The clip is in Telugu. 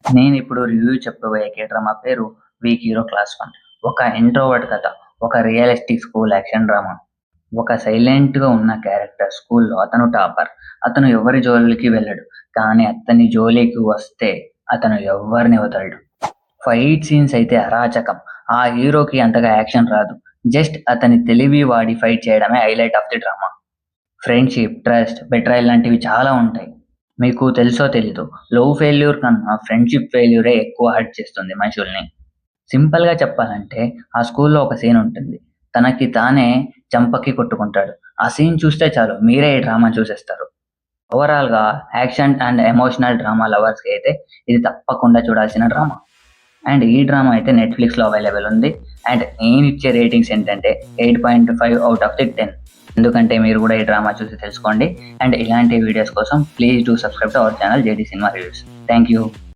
నేను ఇప్పుడు రివ్యూ చెప్పబోయే కే-డ్రామా పేరు 'వీక్ హీరో క్లాస్ 1'. ఒక ఇంట్రోవర్ట్ కథ, ఒక రియలిస్టిక్ స్కూల్ యాక్షన్ డ్రామా. ఒక సైలెంట్‌గా ఉన్న క్యారెక్టర్ స్కూల్‌లో అతను టాపర్. అతను ఎవరి జోలికి వెళ్ళడు. కానీ అతని జోలికి వస్తే అతను ఎవ్వరిని వదలడు. ఫైట్ సీన్స్ అయితే అరాచకం. ఆ హీరోకి అంతగా యాక్షన్ రాదు. జస్ట్ అతని తెలివి వాడి ఫైట్ చేయడమే highlight of the drama. Friendship, trust, betrayal లాంటివి చాలా ఉంటాయి. మీకు తెలుసో తెలీదో లవ్ ఫెయిల్యూర్ కన్నా ఫ్రెండ్‌షిప్ ఫెయిల్యూరే ఎక్కువ హర్ట్ చేస్తుంది మనుషుల్ని. సింపుల్‌గా చెప్పాలంటే ఆ స్కూల్‌లో ఒక సీన్ ఉంటుంది. తనకి తానే చంపకి కొట్టుకుంటాడు. ఆ సీన్ చూస్తే చాలు మీరే ఈ డ్రామాని చూసేస్తారు. ఓవరాల్‌గా యాక్షన్ అండ్ ఎమోషనల్ డ్రామా లవర్స్‌కి అయితే ఇది తప్పకుండా చూడాల్సిన డ్రామా. అండ్ ఈ డ్రామా అయితే నెట్‌ఫ్లిక్స్‌లో అవైలబుల్ ఉంది. అండ్ నేనిచ్చే రేటింగ్స్ ఏంటంటే 8.5 ఔట్ ఆఫ్ ది 10. ఎందుకంటే మీరు కూడా ఈ డ్రామా చూసి తెలుసుకోండి. అండ్ ఇలాంటి వీడియోస్ కోసం please do subscribe to our channel JD cinema reviews. Thank you.